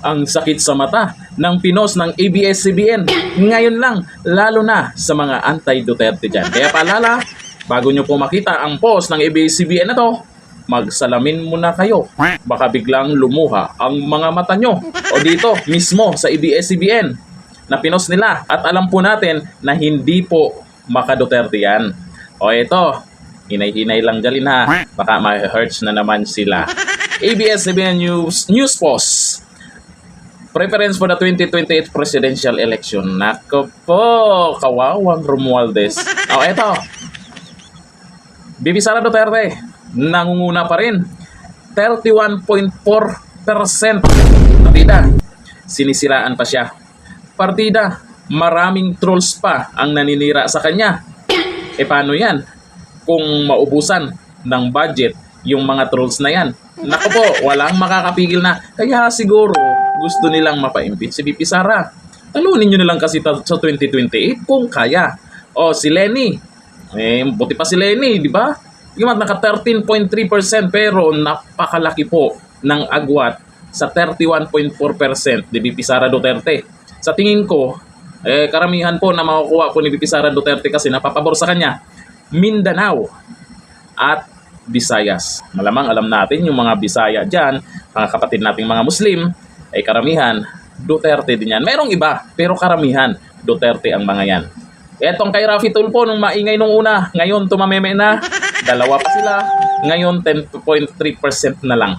Ang sakit sa mata ng Pinos ng ABS-CBN ngayon lang, lalo na sa mga anti-Duterte dyan. Kaya paalala, bago nyo po makita ang post ng ABS-CBN na to, magsalamin muna kayo. Baka biglang lumuha ang mga mata nyo. O dito, mismo sa ABS-CBN na pinost nila. At alam po natin na hindi po maka-Duterte yan. O ito, hinay-hinay lang dyan ha. Baka ma-hurts na naman sila. ABS-CBN News Post. Preference for the 2028 presidential election. Nako po, kawawang Romualdez. O eto, Bibi Sara Duterte, nangunguna pa rin. 31.4% partida. Sinisiraan pa siya. Partida, maraming trolls pa ang naninira sa kanya. E paano yan? Kung maubusan ng budget yung mga trolls na yan. Nako po, walang makakapigil na. Kaya siguro, gusto nilang mapa-impeach si Bibi Sara. Talunin nyo nilang kasi sa 2028 kung kaya. O si Lenny. Buti pa si Lenny, di ba? Yung naka 13.3% pero napakalaki po ng agwat sa 31.4% ni Bibi Sara Duterte. Sa tingin ko, karamihan po na makukuha po ni Bibi Sara Duterte kasi napapabor sa kanya, Mindanao at Visayas. Malamang alam natin yung mga Bisaya dyan, mga kapatid nating mga Muslim, ay karamihan, Duterte din yan. Merong iba, pero karamihan, Duterte ang mga yan. Etong kay Raffy Tulfo, nung maingay nung una, ngayon tumameme na, dalawa pa sila, ngayon 10.3% na lang.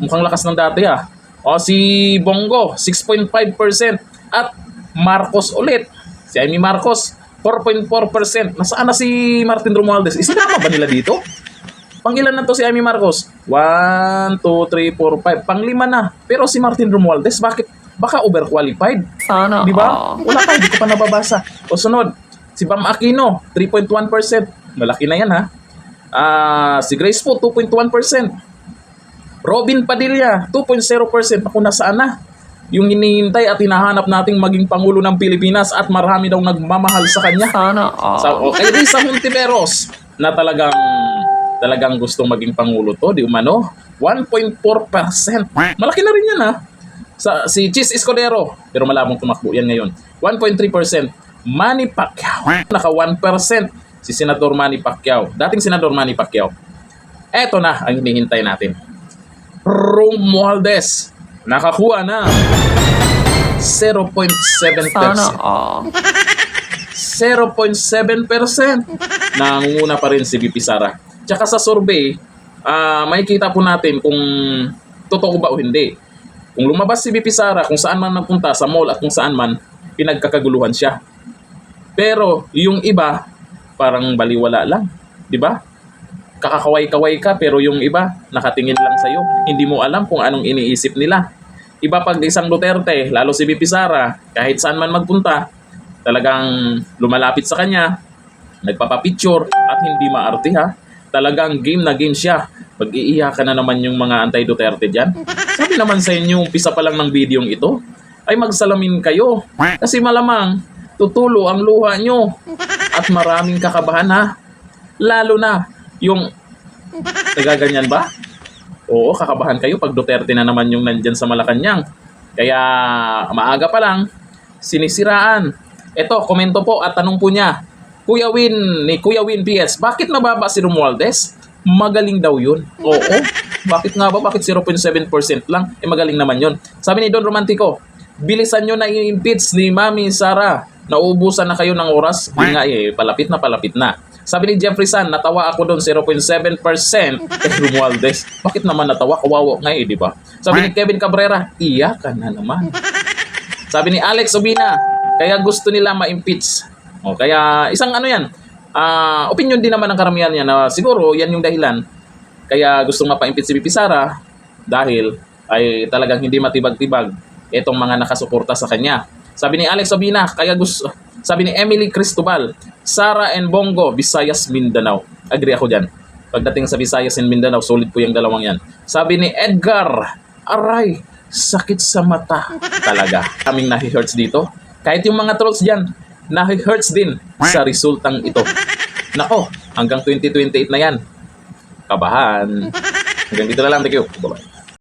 Mukhang lakas ng dati ha. O si Bongo, 6.5%. At Marcos ulit, si Amy Marcos, 4.4%. Nasaan na si Martin Romualdez? Isinama ba nila dito? Pangilan na to si Amy Marcos? 1, 2, 3, 4, 5. Panglima na. Pero si Martin Romualdez, bakit? Baka overqualified. Sana. Di ba? Wala pa, hindi ko pa nababasa. O sunod, si Bam Aquino, 3.1%. Malaki na yan ha. Si Grace po, 2.1%. Robin Padilla, 2.0%. Ako nasaan na? Yung hinihintay at hinahanap nating maging Pangulo ng Pilipinas at marami daw nagmamahal sa kanya. Sana. Okay, Risa Hontiveros na talagang gustong maging Pangulo to, di umano, 1.4%. Malaki na rin yan ha. Si Chis Escudero, pero malabong tumakbo yan ngayon. 1.3%. Manny Pacquiao, naka 1%. Si Senador Manny Pacquiao, dating Senador Manny Pacquiao. Eto na ang hinihintay natin. Romualdez, nakakuha na 0.7%. Sana. 0.7%. Nangunguna pa rin si Bibi Sara. Tsaka sa survey, makikita po natin kung totoo ba o hindi. Kung lumabas si Bibi Sara, kung saan man napunta sa mall at kung saan man, pinagkakaguluhan siya. Pero yung iba, parang baliwala lang. Di ba? Kakakaway-kaway ka pero yung iba, nakatingin lang sa'yo. Hindi mo alam kung anong iniisip nila. Iba pag isang Duterte, lalo si Bibi Sara, kahit saan man magpunta, talagang lumalapit sa kanya, nagpapapicture at hindi maarte ha. Talagang game na game siya. Pag-iiyakan na naman yung mga anti-Duterte dyan. Sabi naman sa inyo, umpisa pa lang ng videong ito, ay magsalamin kayo. Kasi malamang, tutulo ang luha nyo. At maraming kakabahan ha. Lalo na, yung, nagaganyan ba? Oo, kakabahan kayo pag Duterte na naman yung nandyan sa Malacanang. Kaya, maaga pa lang, sinisiraan. Eto, komento po at tanong po niya, Kuya Win PS, bakit mababa si Romualdez? Magaling daw yun. Oo. Bakit nga ba? Bakit 0.7% lang? Magaling naman yun. Sabi ni Don Romantico, bilisan nyo na i-impeach ni Mami Sara. Nauubusan na kayo ng oras. Yun nga palapit na. Sabi ni Jeffrey San, natawa ako doon 0.7% kay Romualdez. Bakit naman natawa? Kawawa nga di ba? Sabi ni Kevin Cabrera, iyakan na naman. Sabi ni Alex Obina, kaya gusto nila ma-impeach. Kaya isang yan, opinion din naman ng karamihan niya na siguro yan yung dahilan kaya gustong mapa-impeach si Bibi Sara dahil ay talagang hindi matibag-tibag itong mga nakasuporta sa kanya. Sabi ni Alex Obina, sabi ni Emily Cristobal, Sara and Bongo, Visayas, Mindanao. Agree ako dyan. Pagdating sa Visayas and Mindanao, solid po yung dalawang yan. Sabi ni Edgar, aray, sakit sa mata. Talaga. Kaming nahi-hurts dito. Kahit yung mga trolls dyan, nahi-hurts din sa resultang ito. Nako, hanggang 2028 na yan. Kabahan. Hanggang dito na lang. Thank you. Bye-bye.